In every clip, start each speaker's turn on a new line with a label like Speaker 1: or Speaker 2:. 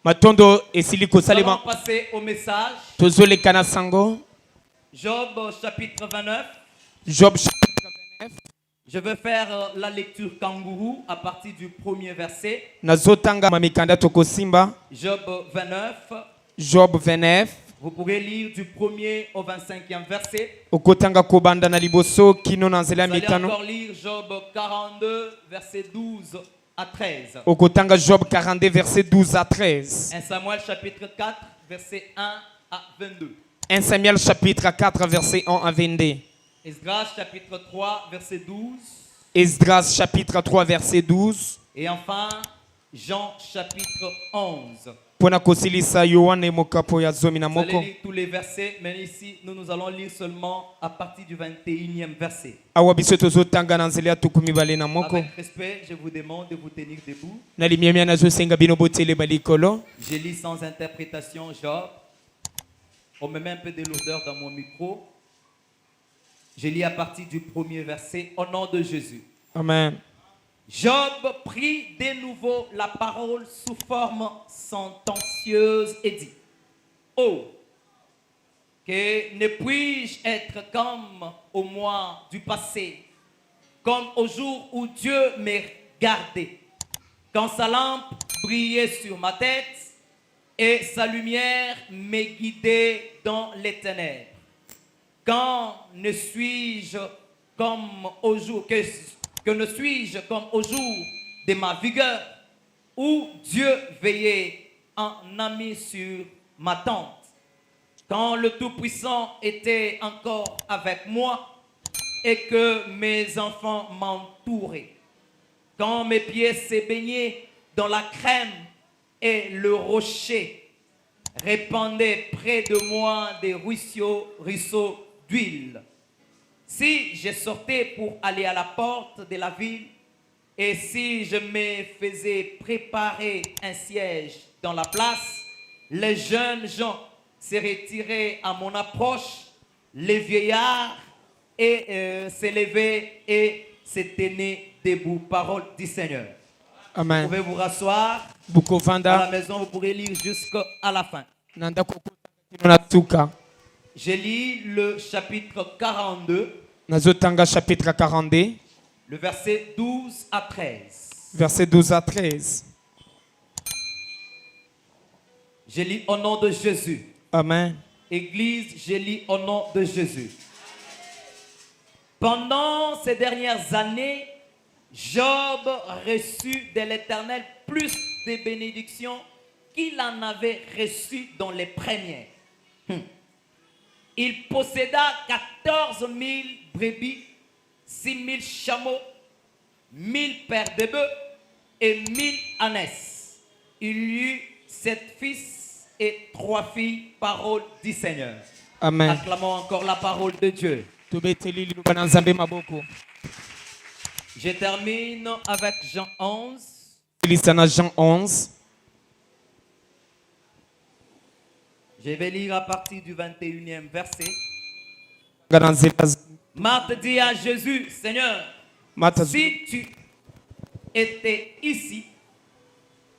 Speaker 1: Matondo esiliko
Speaker 2: Nous allons
Speaker 1: salima.
Speaker 2: passer au message.
Speaker 1: Tozole kana sango.
Speaker 2: Job chapitre 29.
Speaker 1: Job chapitre 29.
Speaker 2: Je vais faire la lecture kangourou à partir du premier verset.
Speaker 1: Nazotanga mamikanda tokosimba.
Speaker 2: Job 29.
Speaker 1: Job 29.
Speaker 2: Vous pourrez lire du 1er au 25e verset.
Speaker 1: Okotanga kobanda na liboso kino na nzela
Speaker 2: Vous allez
Speaker 1: mitano.
Speaker 2: encore lire Job 42, verset 12 à 13.
Speaker 1: Okotanga Job 42 verset 12 à 13.
Speaker 2: 1 Samuel chapitre 4, verset 1 à 22.
Speaker 1: 1 Samuel chapitre 4 verset 1 à 22.
Speaker 2: Esdras chapitre 3, verset 12.
Speaker 1: Esdras chapitre 3 verset 12.
Speaker 2: Et enfin, Jean chapitre 11.
Speaker 1: Pona kosilisa Yohane mokapo ya zomi na
Speaker 2: Vous allez
Speaker 1: moko.
Speaker 2: lire tous les versets, mais ici, nous allons lire seulement à partir du 21e verset.
Speaker 1: Awa biso tozotanga na nzela ya tukumi bale na moko.
Speaker 2: Avec respect, je vous demande de vous tenir debout.
Speaker 1: Na limemia nazosenga bino botele balikolo.
Speaker 2: Je lis sans interprétation Job. On me met un peu de lourdeur dans mon micro. Je lis à partir du premier verset au nom de Jésus.
Speaker 1: Amen.
Speaker 2: Job prit de nouveau la parole sous forme sentencieuse et dit: Oh, que ne puis-je être comme au mois du passé, comme au jour où Dieu me gardait, quand sa lampe brillait sur ma tête et sa lumière me guidait dans les ténèbres. Quand ne suis-je comme au jour que ne suis-je comme au jour de ma vigueur, où Dieu veillait en ami sur ma tente, quand le Tout-Puissant était encore avec moi et que mes enfants m'entouraient, quand mes pieds se baignaient dans la crème et le rocher répandait près de moi des ruisseaux d'huile. Si je sortais pour aller à la porte de la ville, et si je me faisais préparer un siège dans la place, les jeunes gens se retiraient à mon approche, les vieillards se levaient et se tenaient debout. Parole du Seigneur.
Speaker 1: Amen.
Speaker 2: Vous pouvez vous rasseoir.
Speaker 1: Buko
Speaker 2: À la
Speaker 1: vanda.
Speaker 2: maison, vous pourrez lire jusqu'à la fin.
Speaker 1: Nanda kokota kino na tuka.
Speaker 2: Je lis le chapitre 42,
Speaker 1: Nazotanga chapitre 42
Speaker 2: le verset 12 à 13.
Speaker 1: verset 12 à 13.
Speaker 2: Je lis au nom de Jésus.
Speaker 1: Amen.
Speaker 2: Église, je lis au nom de Jésus. Pendant ces dernières années, Job reçut de l'Éternel plus de bénédictions qu'il en avait reçues dans les premières. Il posséda 14 000 brebis, 6 000 chameaux, 1000 paires de bœufs et 1000 ânesses. Il eut 7 fils et 3 filles, parole du Seigneur.
Speaker 1: Amen.
Speaker 2: Acclamons encore la parole de Dieu.
Speaker 1: Tobeteli liluba na nzambe maboko.
Speaker 2: Je termine avec Jean 11.
Speaker 1: Lisa na Jean 11.
Speaker 2: Je vais lire à partir du 21e verset.
Speaker 1: Ngana nzela
Speaker 2: Marthe dit à Jésus: Seigneur,
Speaker 1: mata
Speaker 2: si tu étais ici,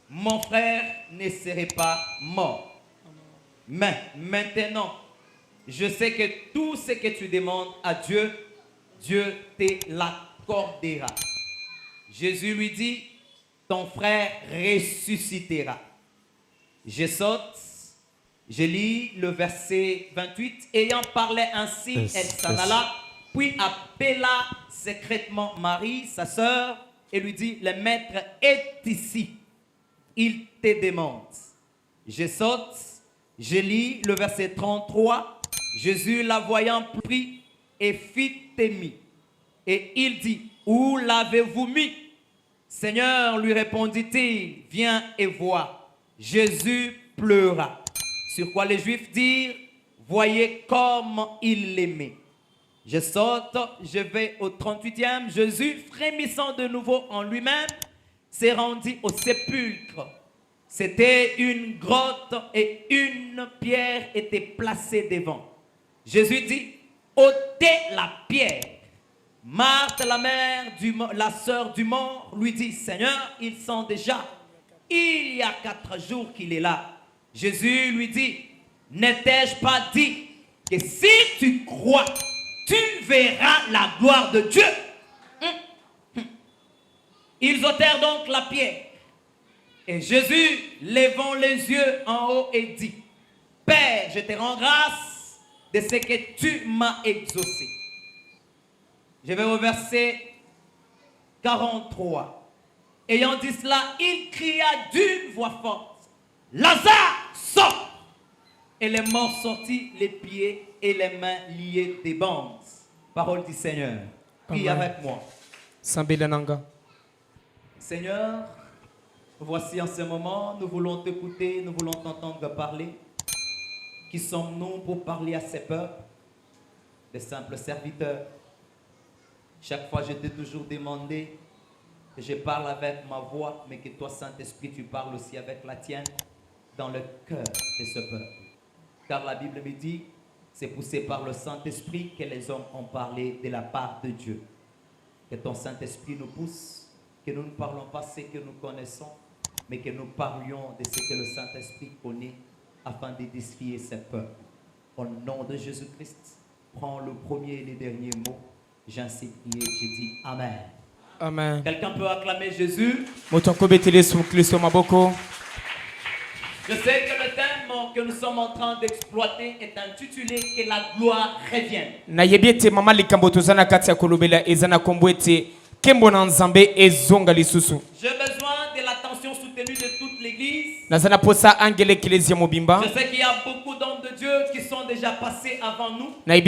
Speaker 2: mon frère ne serait pas mort. Mais maintenant, je sais que tout ce que tu demandes à Dieu, Dieu te l'accordera. Jésus lui dit: ton frère ressuscitera. Je saute. Je lis le verset 28. Ayant parlé ainsi, elle s'en alla, puis appela secrètement Marie, sa sœur, et lui dit: le maître est ici. Il te demande. Je saute. Je lis le verset 33. Jésus, la voyant, prit et fit émis. Et il dit: où l'avez-vous mis? Seigneur, lui répondit-il, viens et vois. Jésus pleura. Sur quoi les Juifs dirent: voyez comme il l'aimait. Je saute, je vais au 38e. Jésus, frémissant de nouveau en lui-même, s'est rendu au sépulcre. C'était une grotte et une pierre était placée devant. Jésus dit: ôtez la pierre. Marthe, la sœur du mort, lui dit: Seigneur, ils sont déjà il y a 4 jours qu'il est là. Jésus lui dit, n'ai-je pas dit que si tu crois, tu verras la gloire de Dieu. Ils ôtèrent donc la pierre. Et Jésus, levant les yeux en haut, et dit, Père, je te rends grâce de ce que tu m'as exaucé. Je vais au verset 43. Ayant dit cela, il cria d'une voix forte, Lazare, sort! Et les morts sortis, les pieds et les mains liés des bandes. Parole du Seigneur. Prie avec moi. Seigneur, voici en ce moment, nous voulons t'écouter, nous voulons t'entendre parler. Qui sommes-nous pour parler à ces peuples? Des simples serviteurs. Chaque fois, je t'ai toujours demandé que je parle avec ma voix, mais que toi, Saint-Esprit, tu parles aussi avec la tienne dans le cœur de ce peuple. Car la Bible me dit, c'est poussé par le Saint-Esprit que les hommes ont parlé de la part de Dieu. Que ton Saint-Esprit nous pousse, que nous ne parlons pas ce que nous connaissons, mais que nous parlions de ce que le Saint-Esprit connaît afin d'édifier ce peuple. Au nom de Jésus-Christ, prends le premier et le dernier mot. J'ainsiste prier, je dis Amen.
Speaker 1: Amen.
Speaker 2: Quelqu'un peut acclamer Jésus? Je sais que le thème que nous sommes en train d'exploiter est intitulé Que la gloire revienne.
Speaker 1: J'ai besoin
Speaker 2: de l'attention soutenue de toute l'église.
Speaker 1: Je sais
Speaker 2: qu'il y a beaucoup d'hommes de Dieu qui sont déjà passés avant nous.
Speaker 1: Ils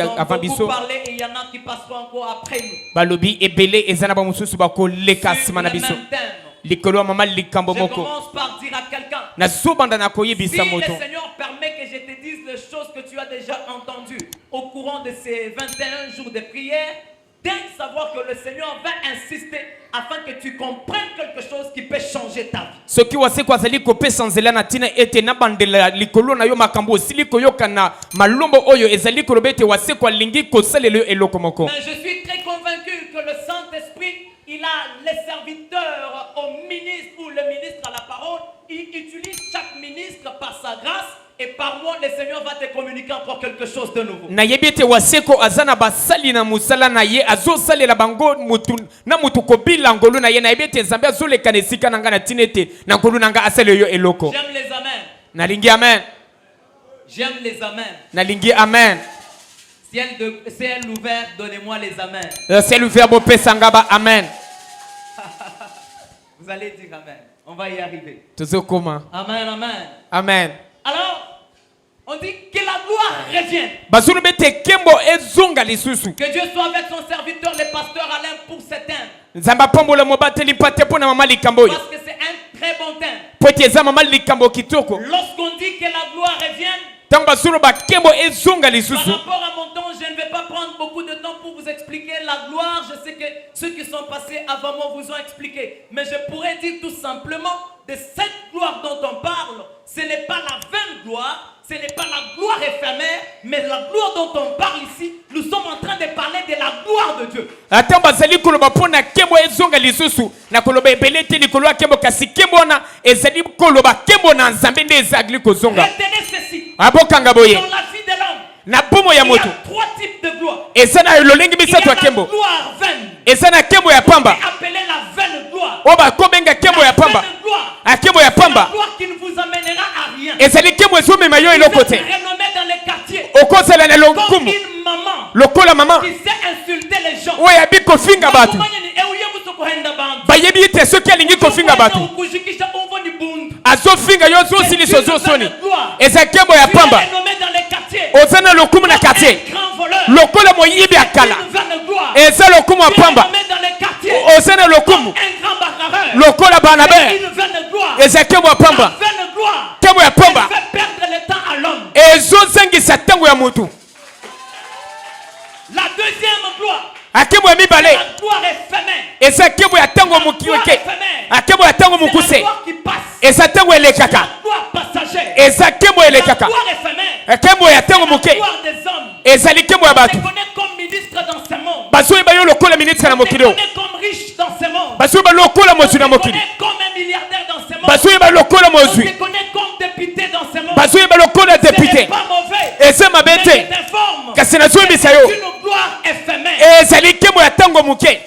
Speaker 1: ont
Speaker 2: beaucoup parlé et il y en a qui passeront encore après nous.
Speaker 1: Sur le même
Speaker 2: thème. Je commence par dire à quelqu'un, si le Seigneur permet que je te dise les choses que tu as déjà entendues au courant de ces 21 jours de prière, daigne savoir que le Seigneur va insister afin que tu comprennes quelque chose qui peut changer ta vie. Mais je suis très convaincu que le Saint-Esprit, il a les serviteurs au ministre ou le ministre à la parole. Il utilise chaque ministre par sa grâce. Et par moi, le Seigneur va te communiquer encore quelque chose de nouveau. J'aime les amens. J'aime les amens. Ciel ouvert, donnez-moi les amens. Vous allez dire amen. On va y arriver. Amen. Alors, on dit que la gloire revienne. Que Dieu soit avec son serviteur, le pasteur Alain, pour cet thème. Parce que c'est un très bon thème. Lorsqu'on dit que la gloire revienne, par rapport à mon temps, je ne vais pas prendre beaucoup de temps pour vous expliquer la gloire. Je sais que ceux qui sont passés avant moi vous ont expliqué. Mais je pourrais dire tout simplement de cette gloire dont on parle, ce n'est pas la vaine gloire, ce n'est pas la gloire éphémère, mais la gloire dont on parle ici, nous sommes en train de parler de la gloire de Dieu. Retenez ceci. Dans la vie de l'homme, il y a 3 types de gloire. Il y a la gloire vaine. Appelez la vaine gloire. La vaine gloire. La gloire qui ne vous amènera à rien. Vous êtes renommé dans les quartiers comme une maman qui sait insulter les gens.
Speaker 1: azofinga yo zosili sozosoni ezakembo ya pamba ozana lokumu na quartier lokola moyibi akala eza lokumu ya pamba ozana lokumu lokola banabe ezakembo ya pamba kembo ya pamba ezozangisa tango ya mutu.
Speaker 2: La deuxième gloire,
Speaker 1: akembo ya mibale
Speaker 2: la gloire éphémère.
Speaker 1: eza kembo ya tango mokiweke akembo ya tango mukuse eza tango elekaka eza kembo elekaka akembo ya tango muke eza likembo ya batu.
Speaker 2: Comme ministre dans ce monde,
Speaker 1: bazoyeba yo lokola ministre na mokili
Speaker 2: comme riche dans ce monde.
Speaker 1: bazoyeba lokola mozwi na
Speaker 2: On te
Speaker 1: mokili
Speaker 2: connaît comme un milliardaire dans ce monde.
Speaker 1: bazoyeba lokola
Speaker 2: On
Speaker 1: mozwi
Speaker 2: te connaît comme député dans ce monde.
Speaker 1: bazoyeba lokola
Speaker 2: Ce n'est
Speaker 1: député
Speaker 2: pas mauvais.
Speaker 1: eza mabe
Speaker 2: Mais je
Speaker 1: te
Speaker 2: t'informe.
Speaker 1: kasi nazoyebisa yo
Speaker 2: C'est une gloire éphémère.
Speaker 1: ezali nkembo ya ntango moke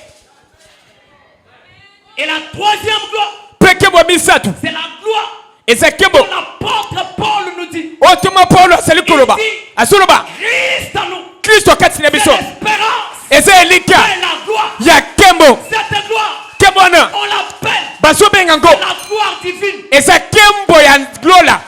Speaker 2: Et la troisième gloire,
Speaker 1: mpe nkembo ya misato
Speaker 2: c'est la gloire
Speaker 1: eza nkembo
Speaker 2: que l'apôtre Paul nous dit.
Speaker 1: oyo toma paulo azali koloba azoloba
Speaker 2: Christ en nous.
Speaker 1: kristo kati na biso
Speaker 2: C'est l'espérance
Speaker 1: eza elika
Speaker 2: et la gloire.
Speaker 1: ya nkembo
Speaker 2: Cette gloire,
Speaker 1: nkembo wana
Speaker 2: on l'appelle
Speaker 1: bazobenga ngo
Speaker 2: la gloire divine.
Speaker 1: eza nkembo ya lola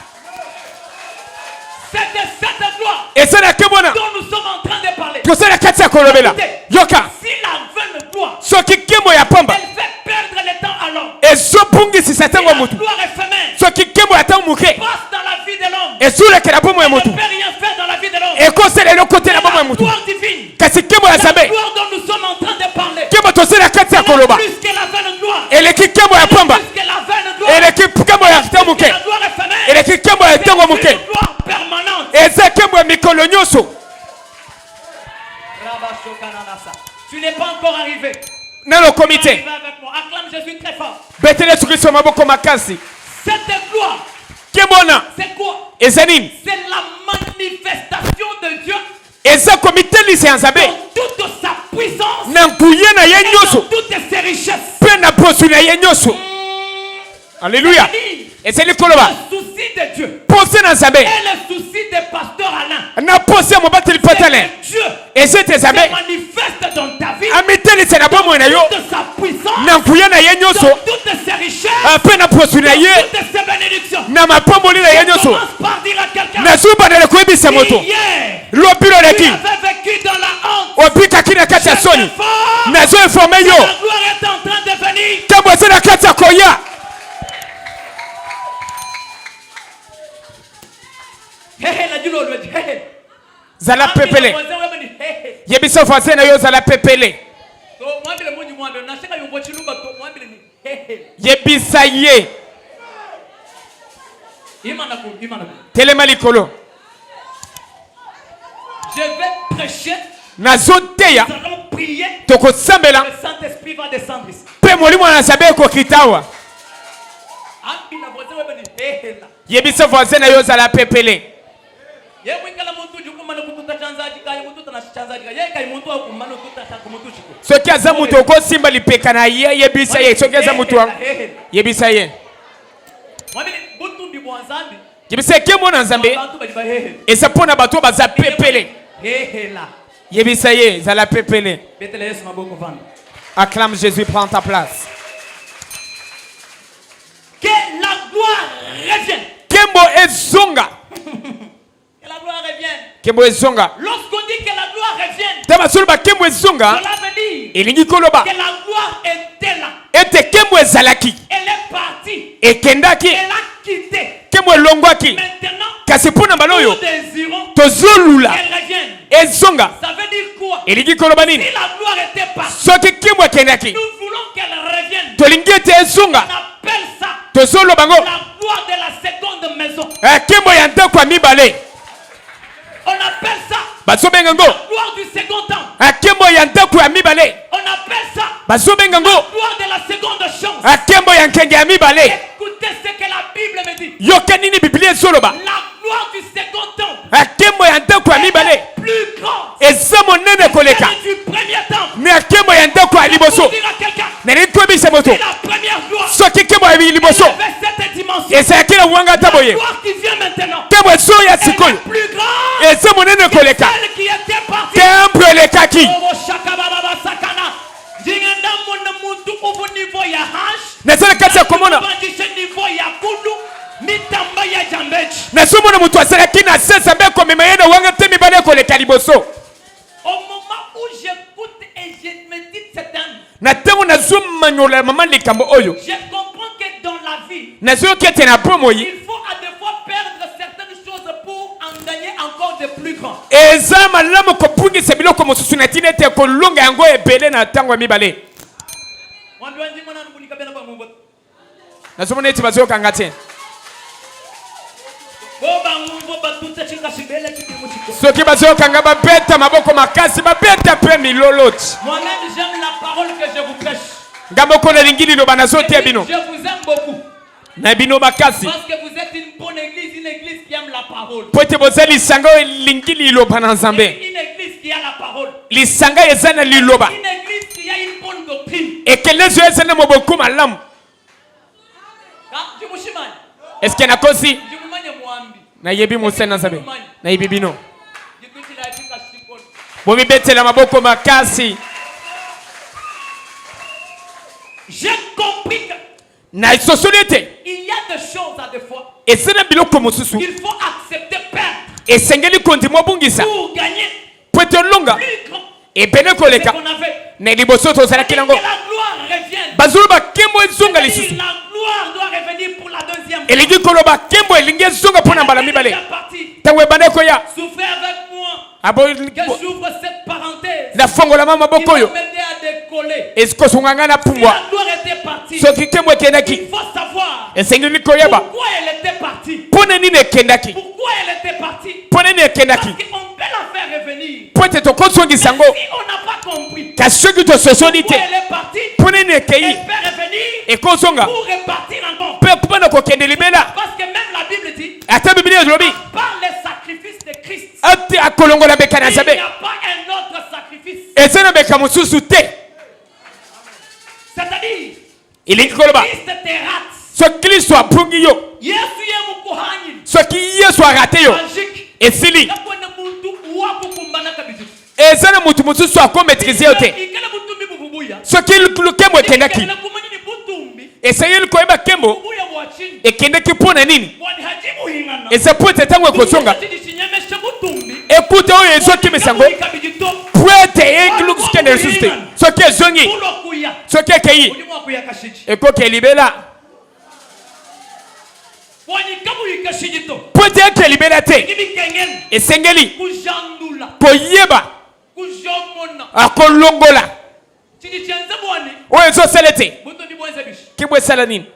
Speaker 2: C'est de cette gloire
Speaker 1: eza na nkembo wana
Speaker 2: dont nous sommes en train de parler.
Speaker 1: tozala kati ya kolobela yoka
Speaker 2: Si la vaine gloire,
Speaker 1: soki nkembo ya pamba
Speaker 2: elle fait perdre le temps à l'homme.
Speaker 1: ezobungisisa
Speaker 2: Si
Speaker 1: ntango ya
Speaker 2: la
Speaker 1: motu
Speaker 2: gloire éphémère
Speaker 1: soki nkembo ya ntango moke
Speaker 2: passe dans la vie de l'homme,
Speaker 1: ezolekela bomo ya
Speaker 2: elle ne
Speaker 1: motu
Speaker 2: peut rien faire dans la vie de l'homme.
Speaker 1: ekosala eloko te na
Speaker 2: C'est
Speaker 1: bomo ya
Speaker 2: la
Speaker 1: motu
Speaker 2: gloire divine.
Speaker 1: kasi nkembo ya
Speaker 2: La
Speaker 1: nzambe
Speaker 2: gloire dont nous sommes en train de parler.
Speaker 1: nkembo tozala kati ya koloba
Speaker 2: Plus que la vaine gloire.
Speaker 1: eleki nkembo ya pamba
Speaker 2: Plus que la vaine gloire.
Speaker 1: eleki nkembo ya ntango moke
Speaker 2: La gloire éphémère.
Speaker 1: eleki nkembo ya ntango
Speaker 2: C'est
Speaker 1: moke
Speaker 2: une gloire permanente.
Speaker 1: eza nkembo ya mikolo nyonso
Speaker 2: Tu n'es pas encore arrivé.
Speaker 1: nano okomi te
Speaker 2: Arrive avec moi. Acclame Jésus très fort.
Speaker 1: betela yesu kristo maboko makasi
Speaker 2: Cette gloire,
Speaker 1: nkembo wana
Speaker 2: c'est quoi?
Speaker 1: eza nini
Speaker 2: C'est la manifestation de Dieu
Speaker 1: eza komitelisa ya nzambe
Speaker 2: dans toute sa puissance
Speaker 1: na nguye na ye
Speaker 2: et dans
Speaker 1: nyonso
Speaker 2: toutes ses richesses.
Speaker 1: mpe na bozwi na ye nyonso alleluya ezali koloba
Speaker 2: Le souci de Dieu
Speaker 1: pose na nzambe
Speaker 2: et le souci des pasteurs Alain.
Speaker 1: na pose ya mobateli patale
Speaker 2: C'est que Dieu
Speaker 1: eza ete
Speaker 2: se
Speaker 1: nzambe
Speaker 2: manifeste dans ta vie
Speaker 1: amitelisa na bomoi na yo
Speaker 2: toute sa puissance,
Speaker 1: na nguye na ye nyonso
Speaker 2: dans toutes ses richesses,
Speaker 1: mpe na bozwi na ye
Speaker 2: toutes ses bénédictions.
Speaker 1: na mapamboli na ye nyonso
Speaker 2: Commence par dire à quelqu'un
Speaker 1: nazobandela koyebisa moto
Speaker 2: hier,
Speaker 1: lobi
Speaker 2: tu
Speaker 1: loleki
Speaker 2: avais vécu dans la honte.
Speaker 1: obikaki na kati ya soni
Speaker 2: Fort,
Speaker 1: nazoinforme yo
Speaker 2: la gloire est en train de venir.
Speaker 1: ntango eza na kati ya koya
Speaker 2: Hehe, la dit l'autre, dit hehe.
Speaker 1: zala
Speaker 2: Ah,
Speaker 1: pepele
Speaker 2: mais le voisin, ouais, dit hehe.
Speaker 1: yebisa voisin na yo zala pepele
Speaker 2: So, moi, le monde du monde, on a chacun un voiture, moi, le dit hehe.
Speaker 1: yebisa ye
Speaker 2: Imanakou.
Speaker 1: telema likolo
Speaker 2: Je vais prêcher,
Speaker 1: nazoteya
Speaker 2: nous allons prier,
Speaker 1: tokosambela
Speaker 2: le Saint-Esprit va descendre ici.
Speaker 1: mpe molimo na nzambe ekokita awa
Speaker 2: Ah, puis la voisin, ouais, dit hehe là.
Speaker 1: yebisa voisin na yo zala pepele
Speaker 2: Ye mwikala muntu jukumana kututa chanzaji kaya mututa na chanzaji kaya ye kaya muntu wa kumana kututa kumutu chiko.
Speaker 1: soki aza moto okosimba lipeka na ye yebisa ye soki aza moto wa yebisa ye
Speaker 2: Mwabili buntu ndi mwanzambi.
Speaker 1: yebisa ekembo na nzambe
Speaker 2: Bantu bali ba hehe.
Speaker 1: eza mpo na bato baza pepele
Speaker 2: Hehe là.
Speaker 1: yebisa ye zala pepele
Speaker 2: Betele Yesu maboko vanda.
Speaker 1: acclame Jésus prends ta place
Speaker 2: Que la gloire revienne.
Speaker 1: kembo ezonga
Speaker 2: Que la gloire revienne.
Speaker 1: kembo ezonga
Speaker 2: Lorsqu'on dit que la gloire revienne,
Speaker 1: taba soloba kembo ezonga
Speaker 2: cela veut dire
Speaker 1: elingi koloba
Speaker 2: que la gloire était là.
Speaker 1: ete kembo ezalaki
Speaker 2: Elle est partie.
Speaker 1: ekendaki
Speaker 2: Elle a quitté.
Speaker 1: kembo elongwaki
Speaker 2: Maintenant,
Speaker 1: kasi mpo na mbala
Speaker 2: nous
Speaker 1: oyo
Speaker 2: désirons
Speaker 1: tozolula
Speaker 2: qu'elle revienne.
Speaker 1: ezonga
Speaker 2: Ça veut dire quoi?
Speaker 1: elingi koloba nini
Speaker 2: Si la gloire était partie,
Speaker 1: soki kembo ekendaki
Speaker 2: nous voulons qu'elle revienne.
Speaker 1: tolingi ete
Speaker 2: On
Speaker 1: ezonga
Speaker 2: appelle ça
Speaker 1: tozoloba ngo
Speaker 2: la gloire de la seconde maison.
Speaker 1: kembo ya ndako ya mibale
Speaker 2: On appelle ça
Speaker 1: bazobenga ngo
Speaker 2: la gloire du second temps.
Speaker 1: kembo ya ndako ya mibale
Speaker 2: On appelle ça
Speaker 1: bazobenga ngo
Speaker 2: la gloire de la seconde chance.
Speaker 1: kembo ya nkenge ya mibale
Speaker 2: Écoutez ce que la Bible me dit.
Speaker 1: yoka nini biblia ezoloba
Speaker 2: La gloire du second temps
Speaker 1: kembo ya ndako ya mibale
Speaker 2: est plus grande
Speaker 1: eza monene koleka
Speaker 2: que du premier temps.
Speaker 1: na kembo ya ndako ya liboso
Speaker 2: Pour dire à quelqu'un,
Speaker 1: nalingi koyebisa moto
Speaker 2: si la première gloire
Speaker 1: soki kembo ya liboso
Speaker 2: avait cette dimension,
Speaker 1: ezalaki na wanga ata
Speaker 2: la
Speaker 1: boye
Speaker 2: gloire qui vient maintenant,
Speaker 1: kembo ezoya
Speaker 2: elle
Speaker 1: sikoyo
Speaker 2: est plus grande
Speaker 1: eza monene
Speaker 2: que
Speaker 1: koleka
Speaker 2: celle qui était partie.
Speaker 1: kembo elekaki
Speaker 2: Oh, shakababa sakana. Jingenda mwana muntu ubu niveau ya hash.
Speaker 1: nazala kati ya komona
Speaker 2: Bandishe niveau ya kudu. Mitamba ya jambeji.
Speaker 1: nazomona moto azalaki na se nzambe ekomema ye na wanga te mibale ekoleka liboso
Speaker 2: Au moment où j'écoute et je me dis c'est un...
Speaker 1: na ntango nazomanyola mama likambo oyo
Speaker 2: Je comprends que dans la vie,
Speaker 1: nazoyoki ete na bomoi
Speaker 2: il faut à des fois perdre certaines choses pour en gagner encore de plus grands.
Speaker 1: eza malamu kopungisa biloko mosusu na ntina ete kolonga yango ebele na ntango ya mibale
Speaker 2: Mwambiwanji mwana nubulika bena kwa mumbo.
Speaker 1: nazomona ete bazokanga te
Speaker 2: Boba mumbo batuta chika shibele kiti muchiko.
Speaker 1: soki bazokanga babeta maboko makasi babeta pe miloloti.
Speaker 2: Moi-même j'aime la parole que je vous prêche.
Speaker 1: Ngamoko na lingili lo banazotia bino.
Speaker 2: Je vous aime beaucoup.
Speaker 1: Na bino makasi.
Speaker 2: Parce que vous êtes une bonne église, une église qui aime la parole.
Speaker 1: Pote bozali sanga lingili lo bananzambe.
Speaker 2: Une église qui a la parole.
Speaker 1: Lisanga ezana liloba.
Speaker 2: Une église qui a une bonne doctrine.
Speaker 1: Ekelezo ezana moboku malamu. Est-ce qu'il y a kosi? Na yebi musena zabe. Na yebi bino. Bomi betela maboko makasi.
Speaker 2: J'ai compris que
Speaker 1: na société
Speaker 2: il y a des choses à des fois.
Speaker 1: Et c'est biloko mosusu.
Speaker 2: Il faut accepter perdre.
Speaker 1: Et sengeli konti mobungisa.
Speaker 2: Pour gagner.
Speaker 1: Pote longa.
Speaker 2: Plus grand.
Speaker 1: Et bene koleka. Na liboso to sala kilango.
Speaker 2: Que la gloire revienne.
Speaker 1: Bazuluba kembo ezonga lisusu.
Speaker 2: La gloire doit revenir pour la deuxième fois.
Speaker 1: Eligi koloba kembo elingi ezonga pona mbala mibale. Tangwe bandeko ya.
Speaker 2: Souffrez avec moi.
Speaker 1: Abo
Speaker 2: que j'ouvre cette parenthèse.
Speaker 1: La fongola mama boko yo.
Speaker 2: M'aider à décoller.
Speaker 1: Esko sungangana pumbwa.
Speaker 2: La gloire était partie.
Speaker 1: Soki kembo kendaki.
Speaker 2: Il faut savoir.
Speaker 1: Esengeli koyeba.
Speaker 2: Pourquoi elle était partie?
Speaker 1: Pone nini kendaki.
Speaker 2: Pourquoi elle était partie?
Speaker 1: Pone nini kendaki.
Speaker 2: Parce qu'on peut la faire revenir.
Speaker 1: Pote to konsongi sango.
Speaker 2: Si on n'a pas compris.
Speaker 1: Kasoki to sosonite.
Speaker 2: Pourquoi elle est partie?
Speaker 1: Pone nini kei.
Speaker 2: Elle peut revenir.
Speaker 1: Et konsonga.
Speaker 2: Pour repartir encore.
Speaker 1: Pe kupana ko kende libela.
Speaker 2: Parce que même la Bible dit.
Speaker 1: Ata Biblia zobi.
Speaker 2: Par les sacrifices de Christ.
Speaker 1: Ati akolongola bekana zabe.
Speaker 2: Il n'y a pas un autre sacrifice.
Speaker 1: Ezena beka mususu te.
Speaker 2: C'est-à-dire.
Speaker 1: Il est koloba.
Speaker 2: Christ te rate.
Speaker 1: So Kristo apungi yo.
Speaker 2: Yesu ye mukuhani.
Speaker 1: So ki Yesu arate yo.
Speaker 2: Magique.
Speaker 1: Esili.
Speaker 2: Kabona muntu wakukumbana kabisa.
Speaker 1: Ezena mutu mususu akometrize yo te.
Speaker 2: Ikele mutumbi bubuya.
Speaker 1: So ki lukembo kendaki.
Speaker 2: Ikele kumanyini butumbi.
Speaker 1: Esayeli koyeba kembo.
Speaker 2: Bubuya bwachini.
Speaker 1: Ekendeki pona nini?
Speaker 2: Wani hajibu hingana.
Speaker 1: Ezapote tango kosonga. Écoute oyo ezoki misango. Poete yenglux kende resusite. Soki ezongi. Soki ekei. Ekoki elibela. Poete eke elibela te. Esengeli. Koyeba. Akolongola. Oyo ezosala te. Kibwe esala nini?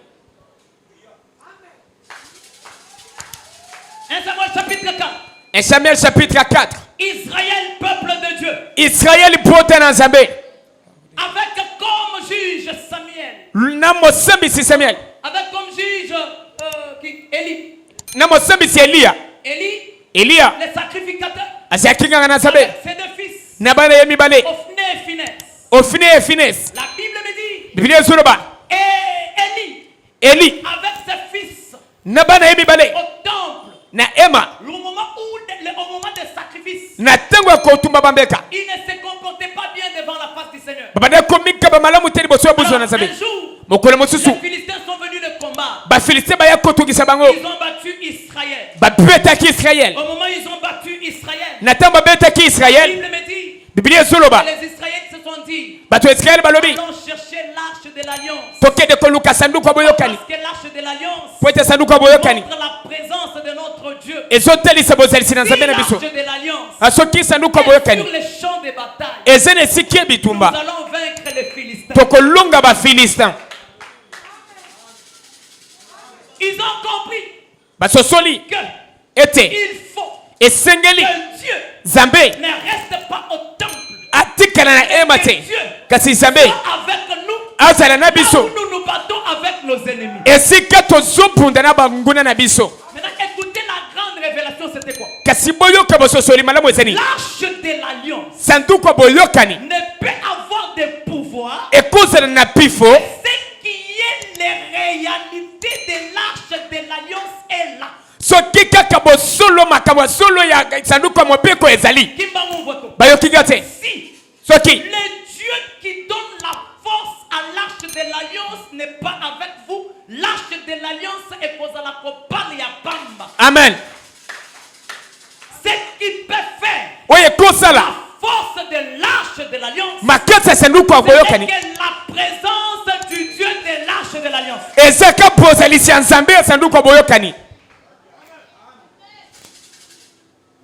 Speaker 1: 1 Samuel chapitre 4.
Speaker 2: Israël, peuple de Dieu.
Speaker 1: Israël pote na Nzambe.
Speaker 2: Avec comme juge Samuel.
Speaker 1: Na mosambisi Samuel.
Speaker 2: Avec comme juge Élie.
Speaker 1: Na mosambisi Elia. Elia.
Speaker 2: Les sacrificateurs.
Speaker 1: Asiakinga na Nzambe.
Speaker 2: Ses deux fils.
Speaker 1: Na bana yemi bale.
Speaker 2: Ophné et Phinès.
Speaker 1: Ophné et Phinès.
Speaker 2: La Bible me dit.
Speaker 1: Biblia zoloba.
Speaker 2: Et
Speaker 1: Élie.
Speaker 2: avec ses fils.
Speaker 1: Na bana yemi bale.
Speaker 2: Au temple.
Speaker 1: Na Emma.
Speaker 2: Au moment des sacrifices.
Speaker 1: Na tango kotumba bambeka.
Speaker 2: Il ne se comportait pas bien devant la face du Seigneur.
Speaker 1: Babana komika ba malamu teli boso buzo na Nzambe. Mokolo mosusu.
Speaker 2: Les Philistins sont venus le combat.
Speaker 1: Ba Philistins ba yakotungisa bango.
Speaker 2: Ils ont battu Israël.
Speaker 1: Ba betaki Israël.
Speaker 2: Au moment où ils ont battu Israël.
Speaker 1: Na tango betaki Israël.
Speaker 2: La Bible me dit.
Speaker 1: Biblia zoloba.
Speaker 2: Les Israéliens se sont dit.
Speaker 1: Bato Israël balobi.
Speaker 2: Allons chercher l'arche de l'alliance.
Speaker 1: Tokende koluka sanduku boyokani.
Speaker 2: Parce que l'arche de l'alliance.
Speaker 1: Poete sanduku boyokani.
Speaker 2: Montre la présence de notre Dieu.
Speaker 1: Ezotelisa bozalisi na Nzambe na biso.
Speaker 2: L'arche de l'alliance.
Speaker 1: Asoki sanduku boyokani.
Speaker 2: Sur les champs de bataille.
Speaker 1: Ezene sikie bitumba.
Speaker 2: Nous allons vaincre les Philistins.
Speaker 1: Tokolonga ba Philistins.
Speaker 2: Ils ont compris.
Speaker 1: Basosoli.
Speaker 2: Que.
Speaker 1: Ete.
Speaker 2: Il faut.
Speaker 1: Esengeli.
Speaker 2: Que Dieu.
Speaker 1: Zambe.
Speaker 2: Ne reste pas au temple.
Speaker 1: Atikala na emate. Kasi Zambe.
Speaker 2: Avec nous.
Speaker 1: Azala na biso.
Speaker 2: Nous nous battons avec nos ennemis.
Speaker 1: Esika tozobunda na banguna na biso.
Speaker 2: Maintenant écoutez la grande révélation, c'était quoi?
Speaker 1: Kasi boyoka bososoli malamu ezeni.
Speaker 2: L'arche de l'alliance.
Speaker 1: Sanduku boyokani.
Speaker 2: Ne peut avoir de pouvoir.
Speaker 1: Ekozala na pifo.
Speaker 2: Ce qui est les réalités de l'arche de l'alliance est là.
Speaker 1: Soki kaka bosolo makamwa solo ya sanduku mopeko ezali.
Speaker 2: Kimba mwoto.
Speaker 1: Bayoki gate.
Speaker 2: Si.
Speaker 1: Soki.
Speaker 2: Le Dieu qui donne la force à l'arche de l'alliance n'est pas avec vous. L'arche de l'alliance est posée à la copale et à Bamba.
Speaker 1: Amen.
Speaker 2: Ce qui peut faire.
Speaker 1: Oye kosala.
Speaker 2: La force de l'arche de l'alliance.
Speaker 1: Makasa sanduku boyokani.
Speaker 2: C'est la présence du Dieu de l'arche de l'alliance.
Speaker 1: Ezaka bozalisi ya Nzambe sanduku boyokani.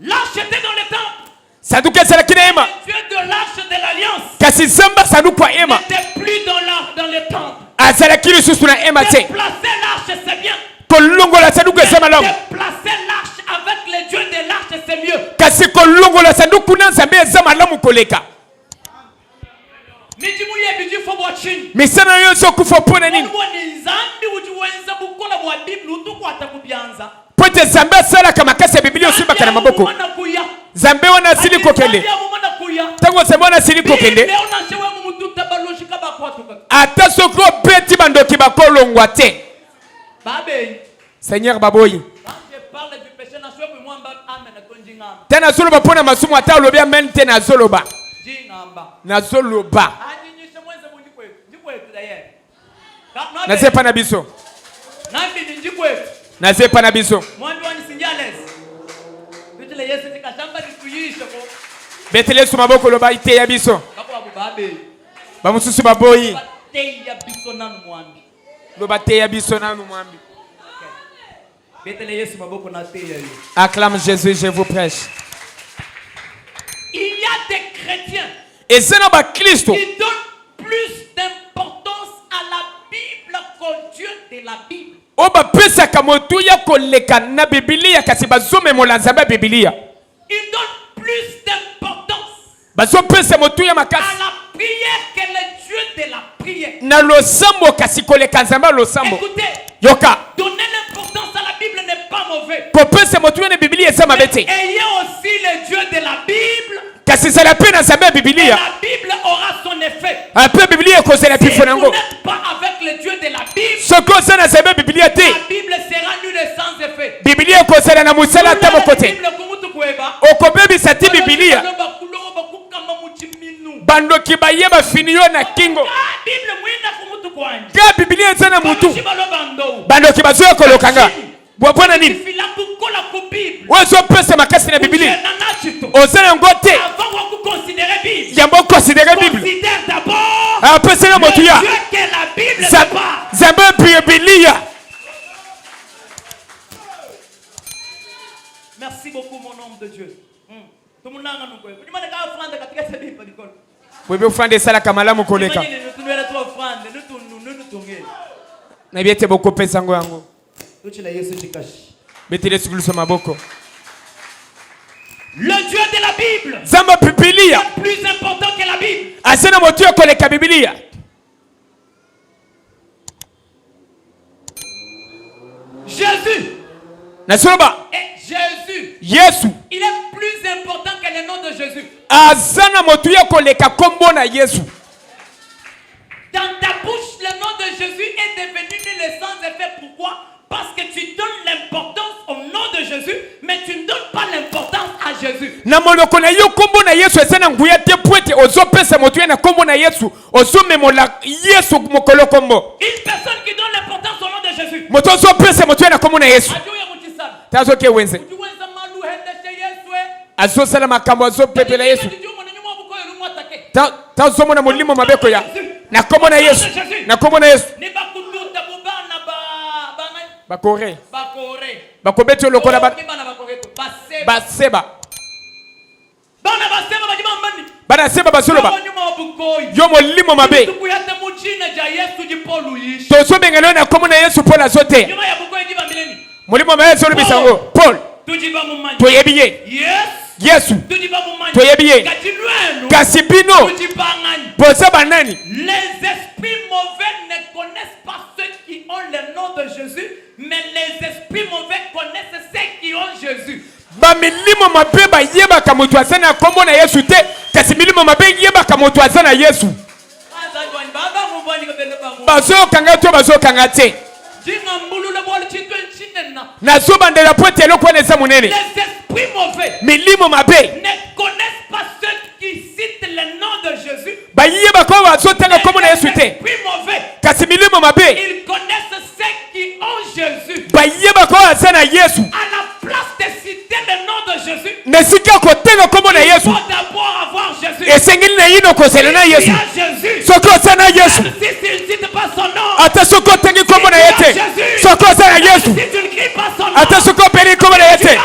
Speaker 2: L'arche était dans le temple.
Speaker 1: Sanduku ezalaki na ema.
Speaker 2: Le Dieu de l'arche de l'alliance.
Speaker 1: Kasi Nzambe sanduku ya ema.
Speaker 2: N'était plus dans le temple.
Speaker 1: Azalaki lisusu na ema te.
Speaker 2: Déplacer l'arche c'est bien.
Speaker 1: Kolongola sanduku eza malamu.
Speaker 2: Déplacer l'arche avec le Dieu de l'arche c'est mieux.
Speaker 1: Kasi kolongola sanduku na nzambe eza malamu koleka. Misana yoso kufa pona nini? Pote zambe sala kama kasa Biblia usimba kana maboko. Zambe wana asili kokende. Tango zambe wana asili kokende. Ata soko beti bandoki bakolongwa te. Seigneur baboyi. Tena zoloba pona masumu ata olobi amen tena zoloba. Na zoloba. Nazepa na biso. Nazepa na biso. Betele su maboko loba ite ya biso. Bamususu baboyi. Loba te ya biso nanu mwambi. Acclame Jésus, je vous prêche.
Speaker 2: Il y a des chrétiens
Speaker 1: et c'est dans Christ
Speaker 2: qui donnent plus d'importance à la Bible qu'au Dieu de la Bible.
Speaker 1: Oba pesa kamotu ya koleka na Biblia kasi bazome molanzaba Biblia.
Speaker 2: Ils donnent plus d'importance
Speaker 1: bazo pesa motu ya makasi
Speaker 2: à la prière que le Dieu de la prière.
Speaker 1: Na losambo kasi koleka nzamba losambo.
Speaker 2: Écoutez,
Speaker 1: yoka
Speaker 2: donner l'importance à la Bible n'est pas mauvais.
Speaker 1: Ko pesa motu ya Biblia eza mabete.
Speaker 2: Ayez aussi le Dieu de la Bible.
Speaker 1: Kasi c'est la peine à saber Biblia.
Speaker 2: Et la Bible aura son effet.
Speaker 1: Un peu Biblia cause la
Speaker 2: si vous
Speaker 1: pifonango.
Speaker 2: n'êtes pas avec le Dieu de la Bible,
Speaker 1: ce cause na saber Biblia te.
Speaker 2: La Bible sera nulle sans effet.
Speaker 1: Biblia cause na musala ta bokote. O kobebi sati Biblia. Bando kibaye ba finio na kingo. Ka Biblia zana mutu. Bando kibazoya kolokanga. Bwapona nini? Wazo pesa makasi na Biblia. Ozana ngote. Yambo considérer Bible.
Speaker 2: Considère d'abord.
Speaker 1: Après c'est le motuya.
Speaker 2: Dieu que la Bible n'est pas.
Speaker 1: Zambe Biblia.
Speaker 2: Merci beaucoup mon homme de Dieu. Tout le monde a un nom.
Speaker 1: Vous pouvez offrir ça la kamala mukoleka. Na biete boko pesa ngo yango. Betele sukuluso maboko.
Speaker 2: Le Dieu de la Bible
Speaker 1: Zamba Biblia
Speaker 2: est plus important que la Bible.
Speaker 1: Asena motuya koleka Biblia.
Speaker 2: Jésus.
Speaker 1: Nasoloba.
Speaker 2: Et Jésus.
Speaker 1: Yesu.
Speaker 2: Il est plus important que le nom de Jésus.
Speaker 1: Asana motuya koleka kombo na Yesu.
Speaker 2: Dans ta bouche, le nom de Jésus est devenu nul sans effet. Pourquoi? Parce que tu donnes l'importance au nom de Jésus, mais tu ne donnes pas l'importance à Jésus.
Speaker 1: Na monoko na yo kombo na Yesu esena nguya te poete ozo pesa motuya na kombo na Yesu ozo memola Yesu mokolo kombo.
Speaker 2: Une personne qui donne l'importance au nom de Jésus.
Speaker 1: Moto ozo pesa motuya na kombo na Yesu. Tazo ke wenze. Azo sala makambo azo pepela Yesu. Tazo mona molimo mabeko ya. Na kombo na Yesu. Na kombo na Yesu. Bakore. Bakobeti lokola ba. Baseba. Bana seba basoloba. Yo molimo mabe. Tozo bengelo na kombo na Yesu Paul azote. Molimo mabe solo bisango. Paul. Toyebiye. Yesu. Toyebiye. Kasibino. Boza banani.
Speaker 2: Les esprits mauvais ne connaissent pas ceux qui ont le nom de Jésus, mais les esprits mauvais connaissent ceux qui ont Jésus.
Speaker 1: Ba milimo mabe ba yeba kamoto azana kombo na Yesu te. Kasi milimo mabe yeba kamoto azana Yesu. Bazo kanga to bazo kanga te. Na soba ndela pote loko neza munene.
Speaker 2: Les esprits mauvais
Speaker 1: milimo mabe
Speaker 2: ne connaissent pas ceux qui citent le nom de Jésus.
Speaker 1: Ba yeba ko bazo tanga kombo na Yesu te.
Speaker 2: Les esprits mauvais,
Speaker 1: kasi milimo mabe
Speaker 2: ils connaissent ceux qui ont Jésus.
Speaker 1: Ba yeba ko azana Yesu.
Speaker 2: À la place de citer le nom de Jésus,
Speaker 1: nesika ko tenga kombo na Yesu.
Speaker 2: Il faut d'abord avoir Jésus.
Speaker 1: Esengeli na yino ko selena Yesu. Soko sana Yesu.
Speaker 2: Si tu ne cites pas son nom,
Speaker 1: ata soko tengi kombo na yete. Soko sana Yesu.
Speaker 2: si tu ne cries pas son nom,
Speaker 1: ata soko peri kombo na yete.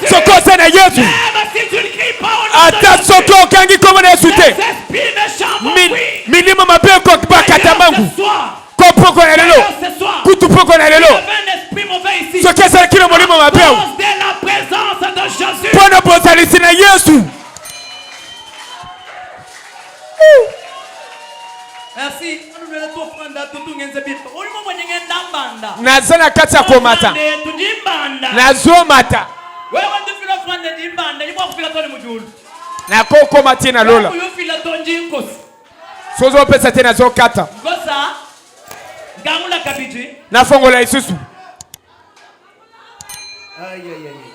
Speaker 1: Soko sana Yesu.
Speaker 2: même si tu ne cries pas au nom
Speaker 1: ata
Speaker 2: de Jésus,
Speaker 1: soko kangi kombo na Yesu te.
Speaker 2: les esprits méchants vont fuir.
Speaker 1: milimo mabe ko bakata mangu.
Speaker 2: Ce soir,
Speaker 1: Ko poko na lelo.
Speaker 2: ce soir,
Speaker 1: Kutu poko na
Speaker 2: il y
Speaker 1: lelo.
Speaker 2: avait un esprit mauvais ici.
Speaker 1: Soko sana kilo molimo mabe.
Speaker 2: Cause de la présence de Jésus.
Speaker 1: Pona bozalisi na Yesu.
Speaker 2: Merci.
Speaker 1: Nazana kati ya komata. Nazomata. Na koko matina lola. Sozo pesa tena zo kata. Na fongola isusu.
Speaker 2: Aïe aïe aïe.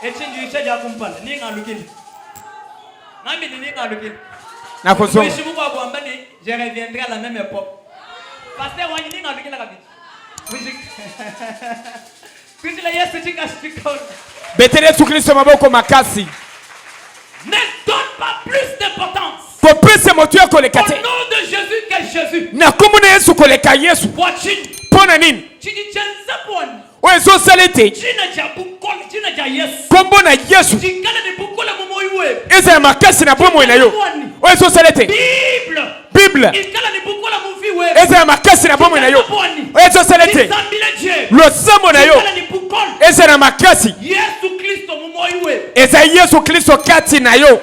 Speaker 2: Echenji ichaja kumpala ninga lukili. Nami ninga lukili.
Speaker 1: Na kozonga.
Speaker 2: Je reviendrai à la même époque. Pasteur wani ninga lukili kabisa. Kuzi la Yesu chikashikona.
Speaker 1: Betere su Kristo maboko makasi.
Speaker 2: Ne donne pas plus d'importance
Speaker 1: Ko pese motu yako lekate.
Speaker 2: au nom de Jésus que Jésus.
Speaker 1: Na kumune Yesu koleka Yesu.
Speaker 2: Watching.
Speaker 1: Pona nini?
Speaker 2: Chidi chenza poni.
Speaker 1: Wezo salete.
Speaker 2: China cha bukoli, china cha Yesu.
Speaker 1: Kombo na Yesu.
Speaker 2: Chikana ni bukola mumoiwe.
Speaker 1: Eza makasi na bomo ina yo. Wezo salete. Bible.
Speaker 2: Ikala ni bukola muviwe.
Speaker 1: Eza makasi na bomo ina yo. Wezo salete. Lo samo na yo. Eza na makasi.
Speaker 2: Yesu Kristo mumoiwe.
Speaker 1: Eza Yesu Kristo kati na yo.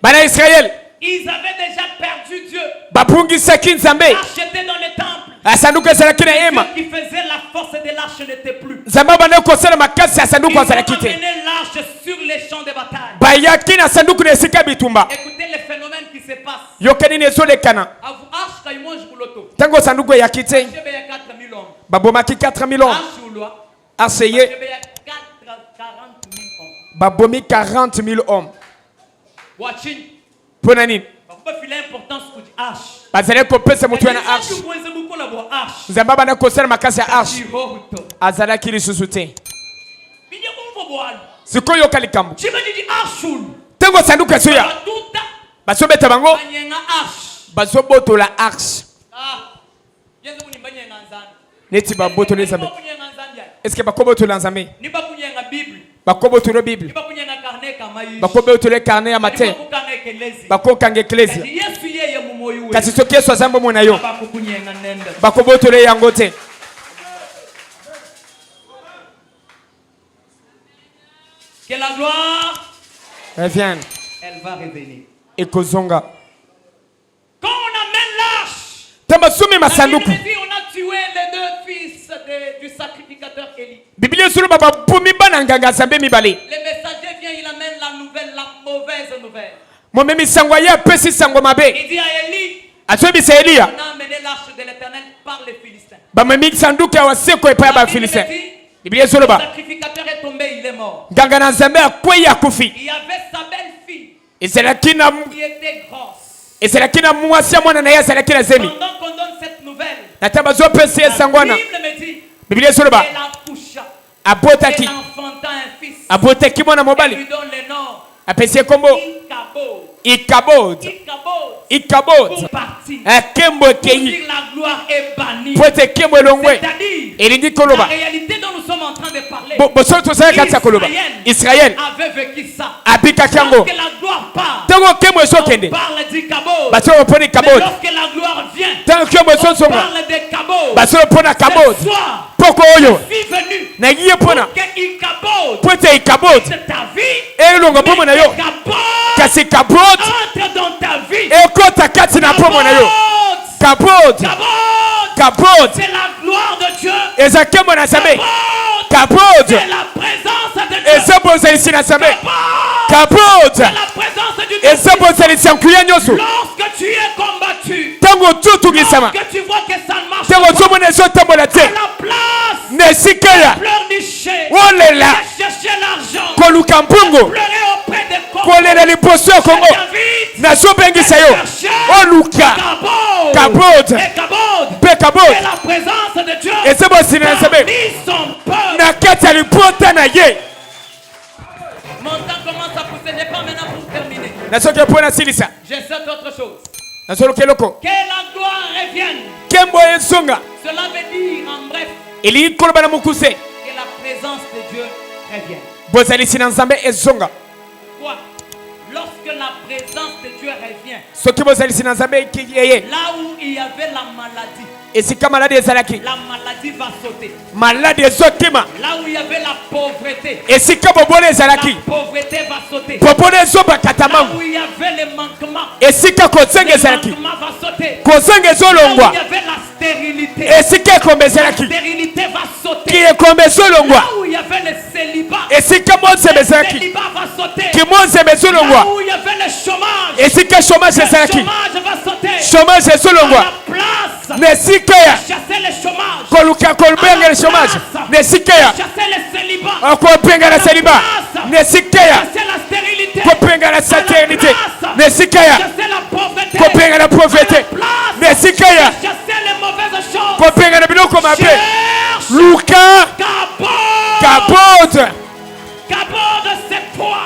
Speaker 1: Bana Israël.
Speaker 2: Ils avaient déjà perdu Dieu.
Speaker 1: Bapungisaki Nzambe.
Speaker 2: Acheté dans les temples.
Speaker 1: Asanduku ezalaki na ema.
Speaker 2: Dieu qui faisait la force de l'arche n'était plus.
Speaker 1: Nzambe abandaki kosala makasi ya sanduku
Speaker 2: Ils ont
Speaker 1: azalaki te.
Speaker 2: amené l'arche sur les champs de bataille.
Speaker 1: Bayaki na sanduku na esika bitumba.
Speaker 2: Écoutez les phénomènes qui se passent.
Speaker 1: Yoka nini ezolekana.
Speaker 2: Avu arche kaimonji kuloto.
Speaker 1: Ntango sanduku eyaki te.
Speaker 2: Chebe ya 4000 hommes.
Speaker 1: Babomaki 4000 hommes.
Speaker 2: Arche ulwa.
Speaker 1: Aseye.
Speaker 2: Chebe ya 40 000 hommes.
Speaker 1: Babomi 40 000 hommes.
Speaker 2: Watching.
Speaker 1: Pona nini?
Speaker 2: Pourquoi il a importance pour arche?
Speaker 1: Bazali kopesa mutu na arche. Nzambe abandaki kosala makasi ya arche. Azalaki lisusu te. Sikoyo yoka likambo. Ntango sanduku ezoya. Bazobeta bango. Bazobotola arche. Neti babotola Nzambe. Est-ce que bakobotola Nzambe? Bakobotola Bible. Bakobotola carnet ya matin. Bakokanga ecclesia. Kasi soki Yesu azambo mona yo. Bakobotola yango te.
Speaker 2: Que la gloire
Speaker 1: revienne.
Speaker 2: Elle va revenir.
Speaker 1: Ekozonga.
Speaker 2: Quand on amène l'arche,
Speaker 1: Tambasumi masanduku.
Speaker 2: on a tué les deux fils du sacrificateur Élie.
Speaker 1: Biblia suru baba bumi bananganga Nzambe mibale.
Speaker 2: Le messager vient, il amène la nouvelle, la mauvaise nouvelle.
Speaker 1: Momemi sangwa ya pesi sango mabe.
Speaker 2: Il dit à Élie,
Speaker 1: Atsobi Elia.
Speaker 2: on a amené l'arche de l'Éternel par les Philistins.
Speaker 1: Bamemi sanduku ya waseko epa ba Philistins. Biblia suru
Speaker 2: Le
Speaker 1: ba.
Speaker 2: sacrificateur est tombé, il est mort.
Speaker 1: Nganga na Nzambe akwe ya kufi.
Speaker 2: Il y avait sa belle-fille
Speaker 1: Ezalaki na
Speaker 2: qui était grosse.
Speaker 1: ezalaki na mwasi ya mwana na ye ezalaki na zemi.
Speaker 2: Pendant qu'on donne cette nouvelle,
Speaker 1: Na tabazo pesi
Speaker 2: la
Speaker 1: sangwana.
Speaker 2: Bible me dit,
Speaker 1: Biblia suru ba.
Speaker 2: elle accoucha.
Speaker 1: Abotaki.
Speaker 2: Elle enfanta un fils.
Speaker 1: Abotaki mwana
Speaker 2: Elle
Speaker 1: mobali.
Speaker 2: lui donne le nom
Speaker 1: Apesi kombo
Speaker 2: Ikabod.
Speaker 1: Ikabod.
Speaker 2: Ikabod.
Speaker 1: Ikabod.
Speaker 2: Pour partir.
Speaker 1: Akembo
Speaker 2: Pour
Speaker 1: keyi.
Speaker 2: dire la gloire est bannie.
Speaker 1: Pote kembo elongwe.
Speaker 2: C'est-à-dire,
Speaker 1: Elingi
Speaker 2: la
Speaker 1: koloba.
Speaker 2: réalité dont nous sommes en train de parler,
Speaker 1: Boso tosala kati ya koloba. Israël
Speaker 2: avait vécu ça.
Speaker 1: abika kango.
Speaker 2: Lorsque la gloire part,
Speaker 1: Tango kembo
Speaker 2: on
Speaker 1: ezokende.
Speaker 2: parle d'Ikabod.
Speaker 1: Baso poni
Speaker 2: Mais
Speaker 1: kabod.
Speaker 2: lorsque la gloire vient,
Speaker 1: Tango kembo
Speaker 2: on
Speaker 1: ezosonga.
Speaker 2: parle de Kabod.
Speaker 1: Baso pona kabod.
Speaker 2: Ce soir,
Speaker 1: Poko oyo.
Speaker 2: je suis venu
Speaker 1: Na yiye pona.
Speaker 2: pour que Ikabod
Speaker 1: Pote ikabod.
Speaker 2: de ta vie,
Speaker 1: Elonga pomo na yo.
Speaker 2: Ikabod
Speaker 1: Kasi kabod.
Speaker 2: entre dans ta vie.
Speaker 1: Ekota kati na pomo na yo. Kabod.
Speaker 2: Kabod,
Speaker 1: Kabod.
Speaker 2: c'est la gloire de Dieu.
Speaker 1: Eza kembo na Nzambe.
Speaker 2: Kabod,
Speaker 1: Kabod.
Speaker 2: c'est la présence de Dieu.
Speaker 1: Eza bozalisi na Nzambe.
Speaker 2: Kabod,
Speaker 1: Kabod.
Speaker 2: c'est la présence du
Speaker 1: Eza
Speaker 2: Dieu.
Speaker 1: bozalisi ya nkuya nyonso.
Speaker 2: Lorsque tu es combattu,
Speaker 1: Tango tutungisama.
Speaker 2: lorsque tu vois que ça ne marche
Speaker 1: Tango
Speaker 2: pas,
Speaker 1: ozomona ezotambola te.
Speaker 2: à la place
Speaker 1: Na esika ya
Speaker 2: pleurnicher,
Speaker 1: olela
Speaker 2: de chercher l'argent,
Speaker 1: koluka mpungu.
Speaker 2: pleurer auprès des Congos,
Speaker 1: Kolela liboso ya Kongo.
Speaker 2: David,
Speaker 1: Nazobengisa yo. Oluka.
Speaker 2: Kabod,
Speaker 1: Kabod.
Speaker 2: et Kabod,
Speaker 1: Pe kabod.
Speaker 2: et la présence de Dieu
Speaker 1: Eza bosina na Nzambe.
Speaker 2: parmi son peuple.
Speaker 1: Na kati ya libota na ye.
Speaker 2: Mon temps commence à pousser, n'est pas maintenant pour terminer.
Speaker 1: Nasoki pona silisa.
Speaker 2: J'ai cette autre chose.
Speaker 1: Nasoloki eloko.
Speaker 2: Que la gloire revienne.
Speaker 1: Kembo ezonga.
Speaker 2: Cela veut dire en bref
Speaker 1: Eli koloba na mukuse.
Speaker 2: que la présence de Dieu revienne.
Speaker 1: Bozalisi na Nzambe ezonga.
Speaker 2: Quoi? Lorsque que la présence de Dieu revient,
Speaker 1: là
Speaker 2: où il y avait la maladie,
Speaker 1: la maladie
Speaker 2: va sauter.
Speaker 1: Maladie
Speaker 2: Là où il y avait la pauvreté, la pauvreté va sauter. Là où il y avait les manquements, va sauter. Là où il y avait la stérilité, la stérilité va sauter. Là où il y avait le célibat, le célibat va sauter. Là où il y avait le chômage, le chômage va sauter. À la place, chasser le chômage, chasser le célibat, chasser la stérilité, chasser la pauvreté, chasser les mauvaises choses. Capote, c'est toi.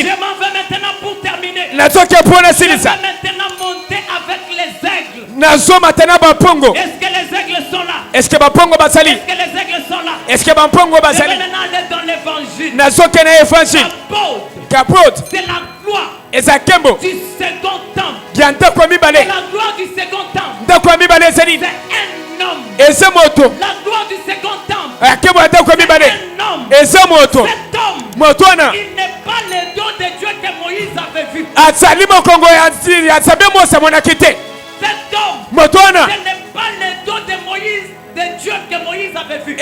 Speaker 2: Je m'en vais maintenant pour terminer. Je vais maintenant monter avec les aigles. Est-ce que les aigles sont là? Est-ce que les aigles sont là? Je vais maintenant aller dans l'évangile. Capote, c'est la gloire du second temple. C'est la gloire du second temple. C'est un homme. La gloire du second temple. C'est un homme. Cet homme, il n'est pas le don de Dieu que Moïse avait vu. Cet homme, ce n'est pas le don de Moïse, de Dieu que Moïse avait vu.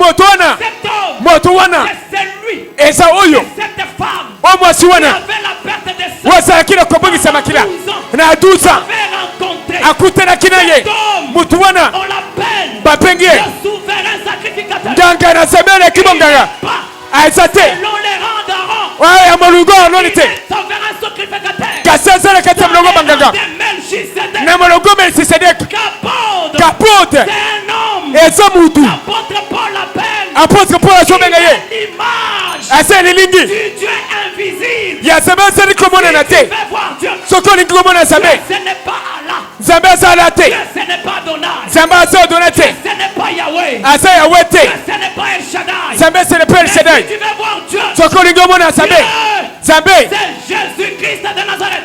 Speaker 2: Mais cet homme, c'est celui, c'est cette femme qui avait la perte de sang. À 12 ans, avait rencontré cet homme. On l'appelle le souverain sacrificateur. Il n'est pas selon les rangs d'Aaron. Il est souverain sacrificateur. Capote, c'est un homme. L'apôtre Paul l'appelle l'image du Dieu invisible. Tu veux voir Dieu. Ce n'est pas Allah. Dieu, ce n'est pas Donald. Dieu, ce n'est pas Yahweh. Dieu, ce n'est pas El Shaddai. Si tu veux voir Dieu, c'est Jésus-Christ de Nazareth.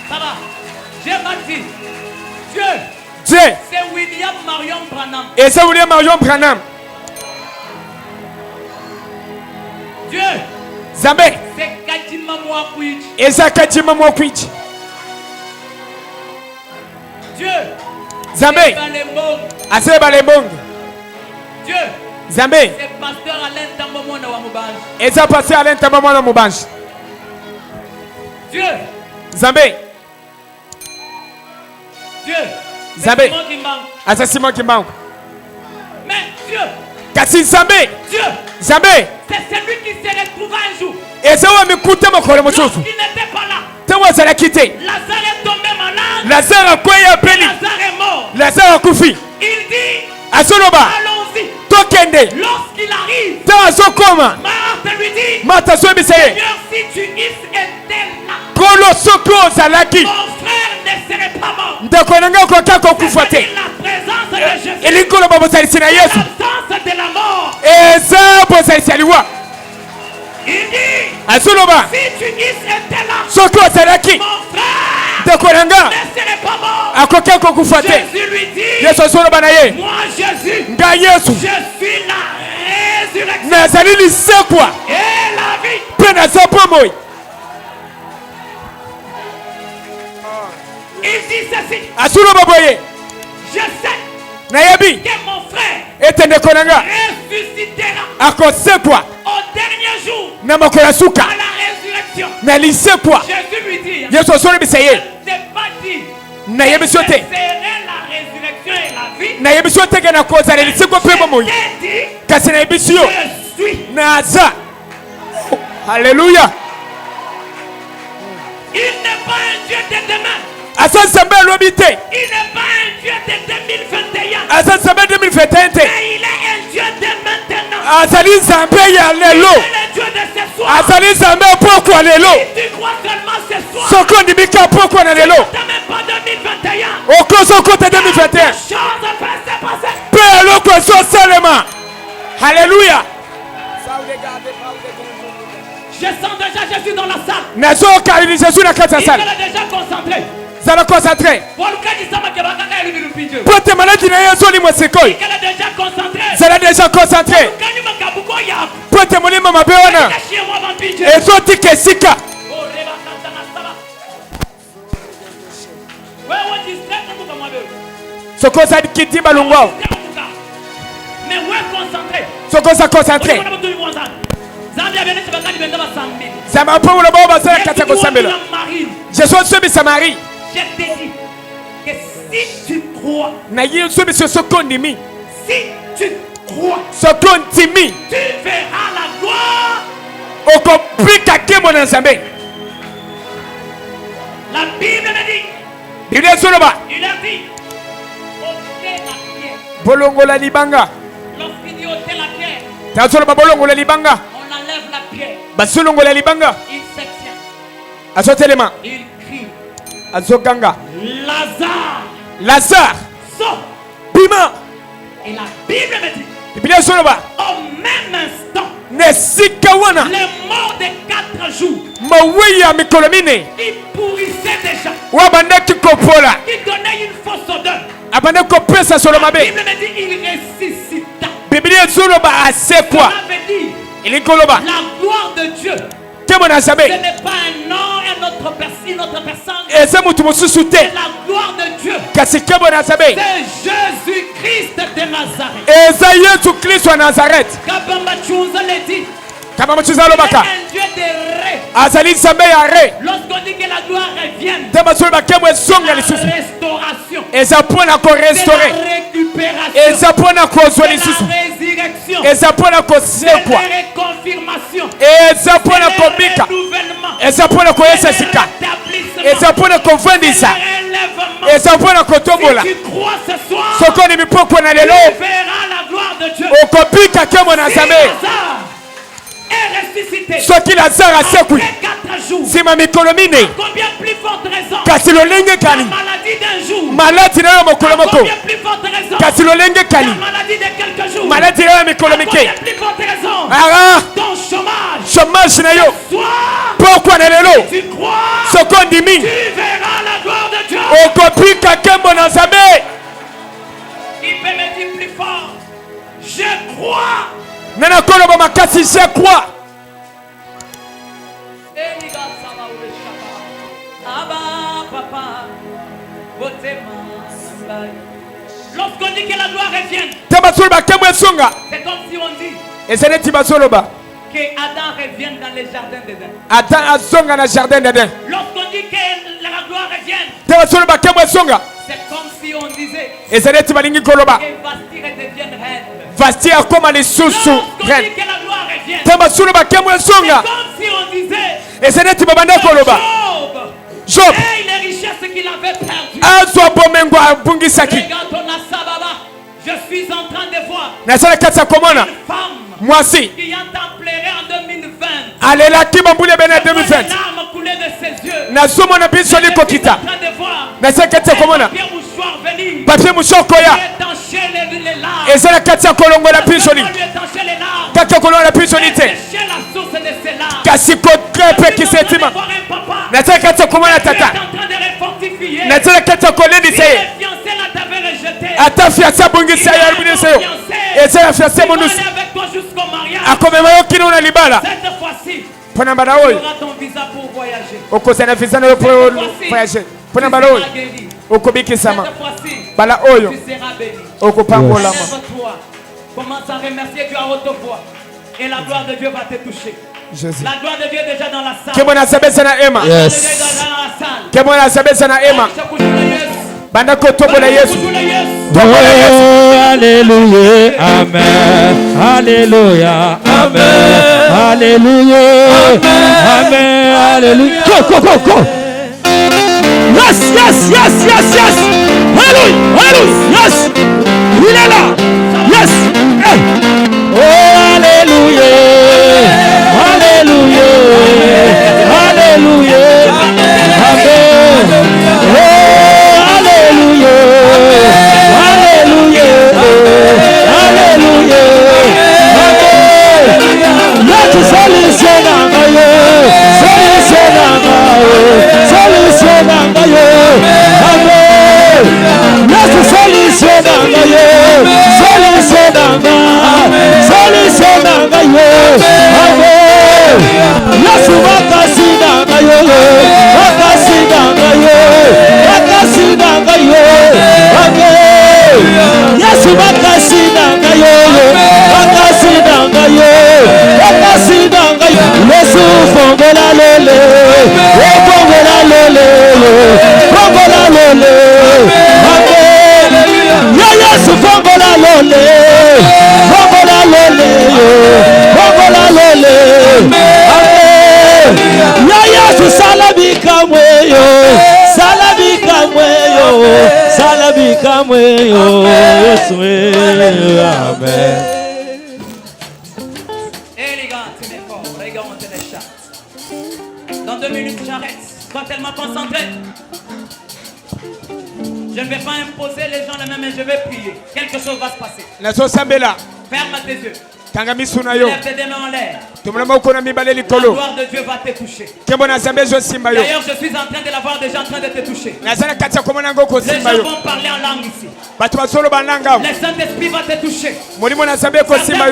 Speaker 2: Ça va. J'ai mal dit. Dieu. C'est William Marion Branham. Dieu. C'est Kadima Mwakwich. Dieu. C'est Balembong. Dieu. C'est pasteur Alain Tambomona wa Mubanji. Dieu. C'est Simon Kimbangu. Mais Dieu. C'est celui qui se retrouva un jour. Lorsqu'il n'était pas là, Lazare est tombé malade. Lazare est mort. Il dit, allons-y. Lorsqu'il arrive, Marthe lui dit, Seigneur, si tu étais là, mon frère ne serait pas mort. C'est la présence de Jésus, l'absence de la mort. Il dit, si tu étais là, mon frère ne serait pas mort. Jésus lui dit, moi Jésus, je suis la résurrection et la vie. Il dit ceci, je sais que mon frère ressuscitera au dernier jour à la résurrection. Jésus lui dit, je ne t'ai pas dit que serait la résurrection et la vie. Je suis.
Speaker 1: Alléluia.
Speaker 2: Il n'est pas un Dieu de demain. Il n'est pas un Dieu de 2021. Mais il est un Dieu de maintenant. Il est le Dieu de ce soir. Si tu crois seulement ce soir, tu n'attends même pas 2021.
Speaker 1: Okozo côté 2021. Peu l'okozo seulement. Alléluia.
Speaker 2: Je sens déjà Jésus dans la salle.
Speaker 1: Nazo Karili Jésus na kati ya salle.
Speaker 2: Il est déjà concentré.
Speaker 1: Zala concentré. Pote maladi na yeso li mwesikoi.
Speaker 2: Il est déjà concentré.
Speaker 1: Zala déjà concentré. Pote mulima mabeona. Ezo tikesika. Soko za kiti balungwa.
Speaker 2: Mais ouais concentré.
Speaker 1: Soko za concentré. Zama po ulo baba sa kati ko sambela. Jésus sobi Samarie.
Speaker 2: Je te dis que si tu crois,
Speaker 1: Na yi sobi soko ndimi.
Speaker 2: si tu crois,
Speaker 1: Soko ntimi.
Speaker 2: tu verras la gloire.
Speaker 1: Okopika kemo na Nzambe.
Speaker 2: La Bible me dit,
Speaker 1: Biblia soloba.
Speaker 2: il a dit, ôtez la pierre.
Speaker 1: Bolongola libanga.
Speaker 2: Lorsqu'il dit ôtez la pierre,
Speaker 1: Tazoloba bolongola libanga.
Speaker 2: on enlève la pierre.
Speaker 1: Basolongola libanga.
Speaker 2: Il s'extient,
Speaker 1: Azotelema.
Speaker 2: il crie,
Speaker 1: Azoganga.
Speaker 2: Lazare,
Speaker 1: Lazare.
Speaker 2: sors.
Speaker 1: Bima.
Speaker 2: Et la Bible me dit,
Speaker 1: Biblia soloba.
Speaker 2: au même instant,
Speaker 1: Nesika wana.
Speaker 2: les morts de 4 jours,
Speaker 1: Maweya mikolomine.
Speaker 2: ils pourrissaient déjà,
Speaker 1: Wabandaki kopola.
Speaker 2: ils donnaient une fausse odeur.
Speaker 1: Abandaki kopesa
Speaker 2: La
Speaker 1: solomabe.
Speaker 2: Bible me dit, il ressuscita.
Speaker 1: Biblia soloba asekwa.
Speaker 2: Cela veut dire,
Speaker 1: Ilikoloba.
Speaker 2: la gloire de Dieu,
Speaker 1: Kemo na
Speaker 2: ce
Speaker 1: Nzambe.
Speaker 2: n'est pas un nom, une autre personne.
Speaker 1: Eza mutu mususu te.
Speaker 2: C'est la gloire de Dieu.
Speaker 1: Kasi kemo na Nzambe.
Speaker 2: C'est Jésus-Christ de Nazareth.
Speaker 1: Eza Yesu Kristo wa Nazareth.
Speaker 2: Kabamba Chunza le dit,
Speaker 1: Kama mchuza
Speaker 2: il est
Speaker 1: lobaka.
Speaker 2: un Dieu de ré.
Speaker 1: Azali Nzambe ya re.
Speaker 2: Lorsqu'on dit que la gloire revienne,
Speaker 1: Tema soloba kemo
Speaker 2: c'est
Speaker 1: esonga
Speaker 2: la
Speaker 1: lisusu.
Speaker 2: restauration,
Speaker 1: Eza pona ko
Speaker 2: c'est
Speaker 1: restaurer.
Speaker 2: la récupération,
Speaker 1: Eza pona ko
Speaker 2: c'est
Speaker 1: zwa
Speaker 2: la
Speaker 1: lisusu.
Speaker 2: résurrection,
Speaker 1: Eza pona ko
Speaker 2: c'est la
Speaker 1: sekwa.
Speaker 2: reconfirmation,
Speaker 1: Eza
Speaker 2: c'est
Speaker 1: pona ko
Speaker 2: le
Speaker 1: bika.
Speaker 2: renouvellement,
Speaker 1: Eza pona ko
Speaker 2: c'est
Speaker 1: yesa
Speaker 2: le
Speaker 1: sika.
Speaker 2: rétablissement,
Speaker 1: Eza pona ko
Speaker 2: c'est
Speaker 1: vandisa.
Speaker 2: le relèvement.
Speaker 1: Eza pona ko tobola.
Speaker 2: Si tu crois ce soir,
Speaker 1: Soko ni mipoko na
Speaker 2: tu
Speaker 1: lelo.
Speaker 2: verras la gloire de Dieu.
Speaker 1: Okopika kemo na
Speaker 2: Si
Speaker 1: Nzambe.
Speaker 2: Lazare est ressuscité
Speaker 1: Soki Lazare asekwi.
Speaker 2: après 4 jours,
Speaker 1: Sima mikolo mine.
Speaker 2: combien plus forte raison
Speaker 1: Kasi lolenge
Speaker 2: la
Speaker 1: kani.
Speaker 2: maladie d'un jour,
Speaker 1: Maladi na yo mokolo moko.
Speaker 2: combien plus forte raison
Speaker 1: Kasi lolenge
Speaker 2: la
Speaker 1: kani.
Speaker 2: maladie de quelques jours,
Speaker 1: Maladi na yo mikolo
Speaker 2: combien
Speaker 1: mike.
Speaker 2: plus forte raison
Speaker 1: Ah,
Speaker 2: ton chômage.
Speaker 1: chômage na yo.
Speaker 2: Sois,
Speaker 1: Pourquoi na lelo?
Speaker 2: tu crois,
Speaker 1: Soko ndimi.
Speaker 2: tu verras la gloire de Dieu.
Speaker 1: Okopika kemo na Nzambe.
Speaker 2: Il peut me dire plus fort, je crois.
Speaker 1: Nana koloba makasi je crois.
Speaker 2: Lorsqu'on dit que la gloire revienne,
Speaker 1: Tema soloba kemo esonga.
Speaker 2: c'est comme si on dit
Speaker 1: Ezaleti basoloba.
Speaker 2: que Adam revienne dans les jardins d'Éden.
Speaker 1: Ata azonga na jardin d'Eden.
Speaker 2: Lorsqu'on dit que la gloire revienne,
Speaker 1: Tema soloba kemo esonga.
Speaker 2: c'est comme si on disait
Speaker 1: Ezaleti balingi koloba.
Speaker 2: que Vastire devienne reine.
Speaker 1: Vasti akoma lisusu.
Speaker 2: Lorsqu'on dit
Speaker 1: Reine.
Speaker 2: que la gloire revienne,
Speaker 1: Tema soloba kemo
Speaker 2: c'est
Speaker 1: esonga.
Speaker 2: comme si on disait
Speaker 1: Ezaleti babanda koloba.
Speaker 2: Job
Speaker 1: Job.
Speaker 2: et les richesses qu'il avait perdues.
Speaker 1: Azwa bomengo abungisaki.
Speaker 2: Regarde ton Asababa, je suis en train de voir
Speaker 1: Nasala katsa komona.
Speaker 2: une femme
Speaker 1: Mwasi.
Speaker 2: qui entend pleurer en 2020.
Speaker 1: Alelaki bambule bena
Speaker 2: Les
Speaker 1: 2020.
Speaker 2: larmes coulaient de ses yeux.
Speaker 1: Nazomona biso
Speaker 2: Je suis en
Speaker 1: likokita.
Speaker 2: train de voir
Speaker 1: Nasala katsa komona.
Speaker 2: Pierre Mouchoir venir.
Speaker 1: Papier mushoko ya.
Speaker 2: Lui étancher les larmes.
Speaker 1: Ezala katsa kolongola pisoli.
Speaker 2: Lui étancher les larmes.
Speaker 1: Kaka kolongola pisoli te.
Speaker 2: Sécher la source de ses larmes.
Speaker 1: Kasi kotrepe
Speaker 2: Je suis en train
Speaker 1: kisetima.
Speaker 2: de voir un papa
Speaker 1: Nasala katsa komona
Speaker 2: qui est
Speaker 1: tata.
Speaker 2: en train de refortifier.
Speaker 1: Nasala katsa koleni
Speaker 2: Si
Speaker 1: se.
Speaker 2: les fiancés la t'avaient rejeté,
Speaker 1: Ata fiasa bungisa ya albini seyo. Ezala fiasa
Speaker 2: il va
Speaker 1: monusi.
Speaker 2: aller avec toi jusqu'au mariage.
Speaker 1: Akomema yo kino na libala.
Speaker 2: Cette fois-ci,
Speaker 1: Pona mbala
Speaker 2: tu
Speaker 1: oyo.
Speaker 2: auras ton visa pour voyager.
Speaker 1: Okozana visa na yo po voyage. Pona mbala
Speaker 2: Tu
Speaker 1: oyo.
Speaker 2: seras guéri.
Speaker 1: Okobikisama.
Speaker 2: Cette fois-ci,
Speaker 1: Bala oyo.
Speaker 2: tu seras béni.
Speaker 1: Okopambola.
Speaker 2: Lève-toi. Commence à remercier Dieu à haute voix. Et la gloire de Dieu va te toucher.
Speaker 1: Jésus.
Speaker 2: La gloire de Dieu est déjà dans la salle.
Speaker 1: Kemo na sabesa na ema.
Speaker 2: La gloire de Dieu est déjà dans la salle.
Speaker 1: Kemo na sabesa na ema. Banda kotombola Yesu.
Speaker 3: Oh, alléluia, amen, alléluia, amen, alléluia, amen, alléluia. Go. Yes, yes, yes, yes, yes. Alléluia, alléluia, yes. Il est là. Yes. Hey. Oh, alléluia, alléluia, alléluia, amen. Oh, alléluia. kamwe yo Yesu amen.
Speaker 2: Dans 2 minutes, j'arrête. Sois tellement concentré. Je ne vais pas imposer les gens la main, mais je vais prier. Quelque chose va se passer. Ferme tes yeux. Lève tes mains en l'air. La gloire de Dieu va te toucher. D'ailleurs, je suis en train de la voir déjà en train de te toucher. Les gens vont parler en langue ici. Le Saint-Esprit va te toucher. Certaines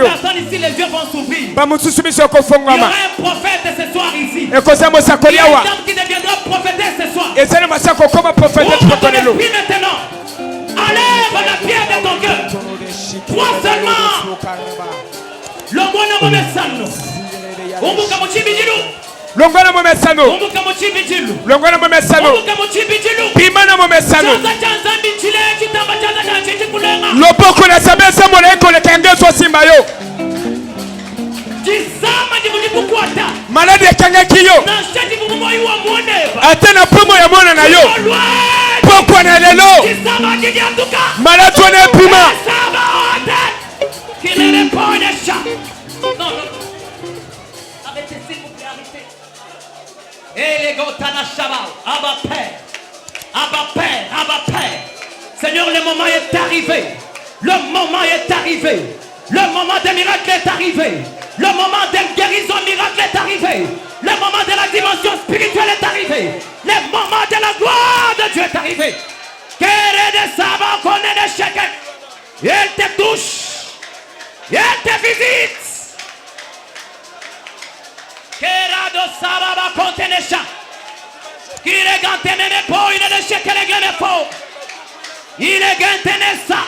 Speaker 2: personnes ici, les yeux vont s'ouvrir. Il y aura un prophète ce soir ici. Il y a un homme qui deviendra prophète ce soir. Ouvre ton esprit maintenant. Enlève la pierre de ton cœur. Toi seulement. Longwana momesano. Umbuka muchibijilu.
Speaker 1: Longwana momesano.
Speaker 2: Umbuka muchibijilu.
Speaker 1: Longwana momesano.
Speaker 2: Umbuka muchibijilu.
Speaker 1: Pimana momesano.
Speaker 2: Chanza chanza michile chitamba chanza chanza chikulenga.
Speaker 1: Loboko na sabesa mole ko le kangeso simbayo.
Speaker 2: Jisama jibulibukwata.
Speaker 1: Malade kanga kiyo.
Speaker 2: Na shati bumoyi wa muoneva.
Speaker 1: Atena pomo ya mwana na yo. Pokwa na lelo.
Speaker 2: Jisama jigiatuka.
Speaker 1: Malade wana pima.
Speaker 2: Jisama ote. Kilere pone sha. Non. Arrêtez s'il vous plaît, arrêtez. Et les gotana shabal. Abba Père. Abba Père. Abba Père. Seigneur, le moment est arrivé. Le moment est arrivé. Le moment des miracles est arrivé. Le moment de guérison miracle est arrivé. Le moment de la dimension spirituelle est arrivé. Le moment de la gloire de Dieu est arrivé. Kere de Saba connaît de chacun. Il te touche. Il te visite. Kera do Saba va contenir ça. Qui est ganté ne po, il est de chacun les gants. Il est ganté ça.